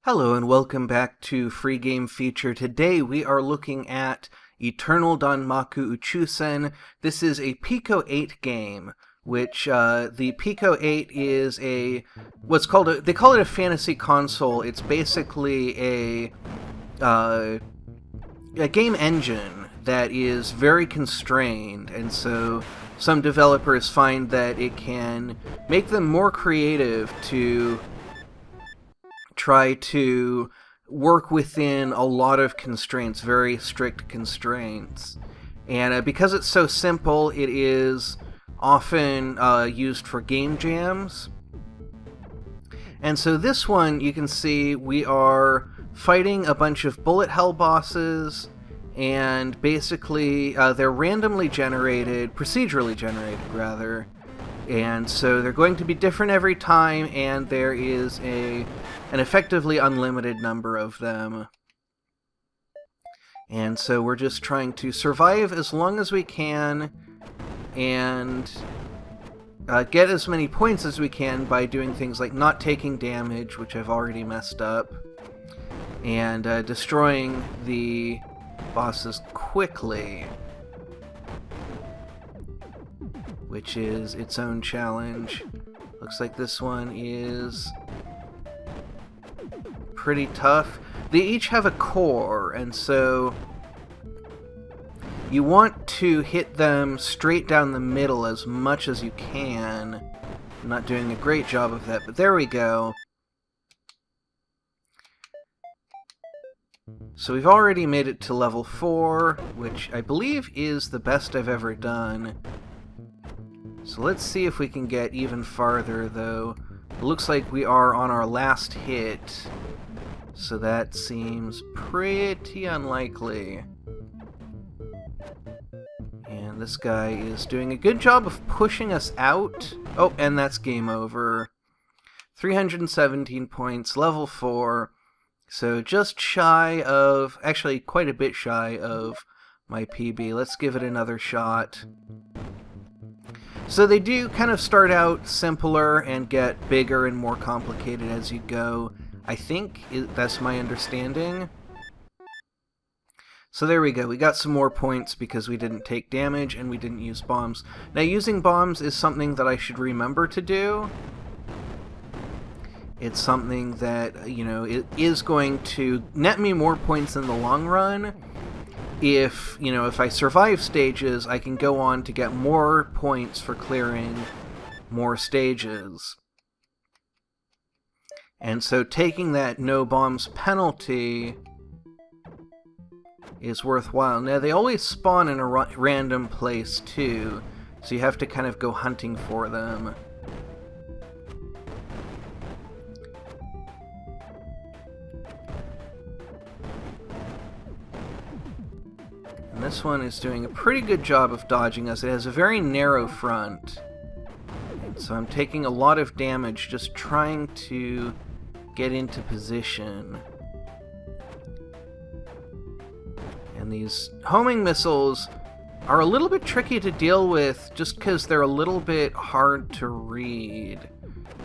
Hello and welcome back to Free Game Feature. Today we are looking at Eternal Danmaku Uchusen. This is a Pico 8 game, which the Pico 8 is they call it a fantasy console. It's basically a game engine that is very constrained, and so some developers find that it can make them more creative to try to work within a lot of constraints, very strict constraints. And because it's so simple, it is often used for game jams. And so this one, you can see we are fighting a bunch of bullet hell bosses, and basically they're procedurally generated rather. And so they're going to be different every time, and there is an effectively unlimited number of them. And so we're just trying to survive as long as we can and get as many points as we can by doing things like not taking damage, which I've already messed up, and destroying the bosses quickly, which is its own challenge. Looks like this one is pretty tough. They each have a core, and so you want to hit them straight down the middle as much as you can. I'm not doing a great job of that, but there we go. So we've already made it to level 4, which I believe is the best I've ever done. So let's see if we can get even farther, though. It looks like we are on our last hit, so that seems pretty unlikely. And this guy is doing a good job of pushing us out. Oh, and that's game over. 317 points, level 4. So just shy of, actually quite a bit shy of my PB. Let's give it another shot. So they do kind of start out simpler and get bigger and more complicated as you go. I think that's my understanding. So there we go. We got some more points because we didn't take damage and we didn't use bombs. Now, using bombs is something that I should remember to do. It's something that, you know, it is going to net me more points in the long run. If I survive stages, I can go on to get more points for clearing more stages. And so taking that no bombs penalty is worthwhile. Now, they always spawn in a random place, too, so you have to kind of go hunting for them. This one is doing a pretty good job of dodging us. It has a very narrow front, so I'm taking a lot of damage just trying to get into position. And these homing missiles are a little bit tricky to deal with just because they're a little bit hard to read.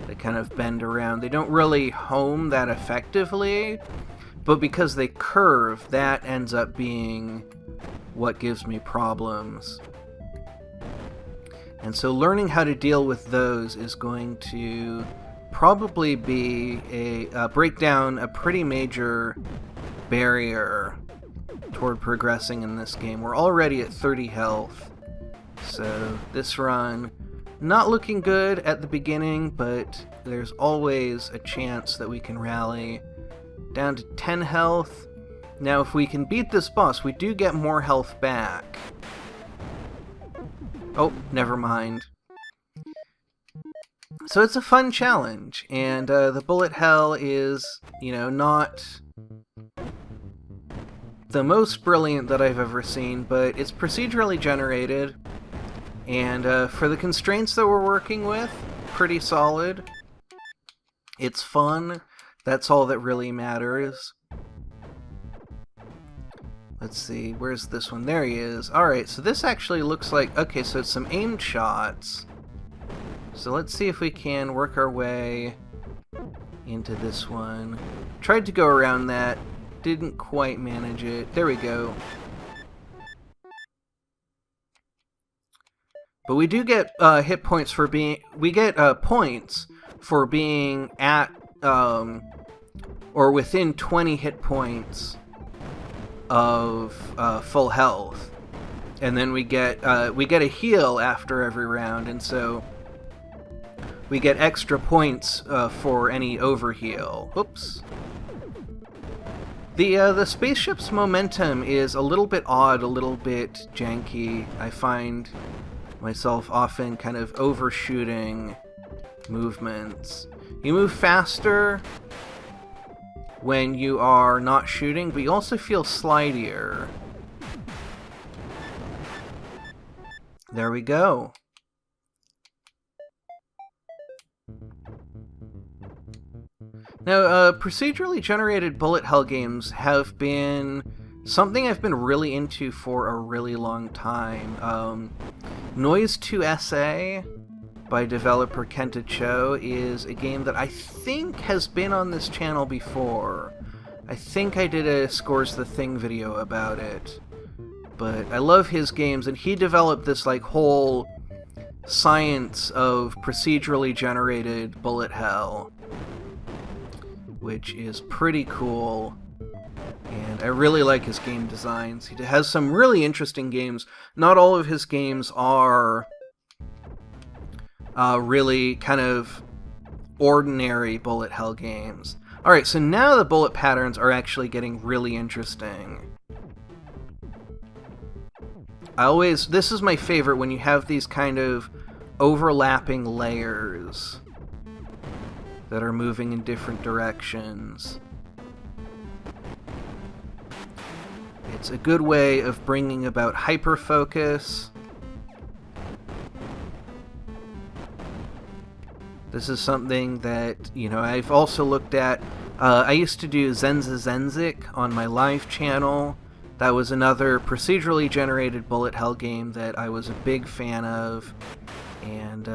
They kind of bend around. They don't really home that effectively, but because they curve, that ends up being what gives me problems. And so learning how to deal with those is going to probably be break down a pretty major barrier toward progressing in this game. We're already at 30 health, so this run not looking good at the beginning, but there's always a chance that we can rally. Down to 10 health. Now, if we can beat this boss, we do get more health back. Oh, never mind. So it's a fun challenge, and the bullet hell is, not the most brilliant that I've ever seen, but it's procedurally generated, and for the constraints that we're working with, pretty solid. It's fun. That's all that really matters. Let's see, where's this one? There he is. Alright, so this actually looks like... Okay, so it's some aimed shots. So let's see if we can work our way into this one. Tried to go around that, didn't quite manage it. There we go. But we do get hit points for being... We get points for being at or within 20 hit points of full health. And then we get a heal after every round, and so we get extra points for any overheal. Oops. The spaceship's momentum is a little bit odd, a little bit janky. I find myself often kind of overshooting movements. You move faster when you are not shooting, but you also feel slidier. There we go. Now, procedurally generated bullet hell games have been something I've been really into for a really long time. Noise 2SA by developer Kenta Cho is a game that I think has been on this channel before. I think I did a Scores the Thing video about it. But I love his games, and he developed this like whole science of procedurally generated bullet hell, which is pretty cool. And I really like his game designs. He has some really interesting games. Not all of his games are really kind of ordinary bullet hell games. Alright, so now the bullet patterns are actually getting really interesting. This is my favorite when you have these kind of overlapping layers that are moving in different directions. It's a good way of bringing about hyperfocus. This is something that, you know, I've also looked at. I used to do Zenza Zenzik on my live channel. That was another procedurally generated bullet hell game that I was a big fan of, and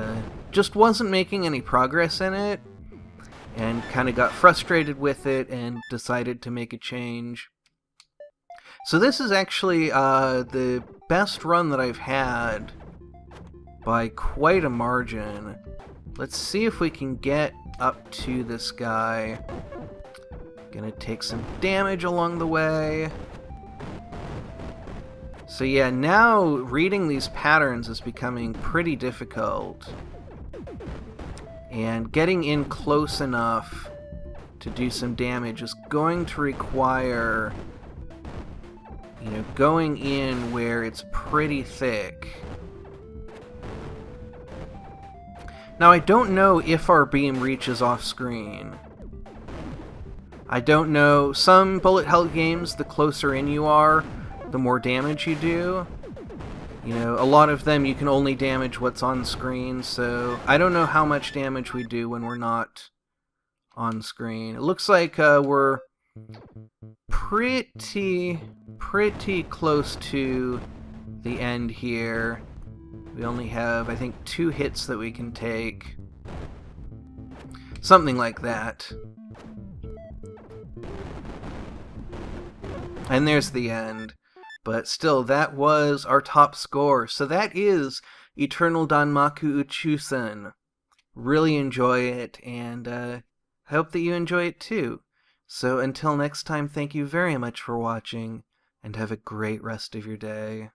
just wasn't making any progress in it, and kind of got frustrated with it and decided to make a change. So this is actually the best run that I've had by quite a margin. Let's see if we can get up to this guy. Gonna take some damage along the way. So yeah, now reading these patterns is becoming pretty difficult. And getting in close enough to do some damage is going to require, you know, going in where it's pretty thick. Now, I don't know if our beam reaches off screen. I don't know. Some bullet hell games, the closer in you are, the more damage you do. You know, a lot of them you can only damage what's on screen, so I don't know how much damage we do when we're not on screen. It looks like we're pretty close to the end here. We only have, I think, 2 hits that we can take. Something like that. And there's the end. But still, that was our top score. So that is Eternal Danmaku Uchusen. Really enjoy it, and I hope that you enjoy it too. So until next time, thank you very much for watching, and have a great rest of your day.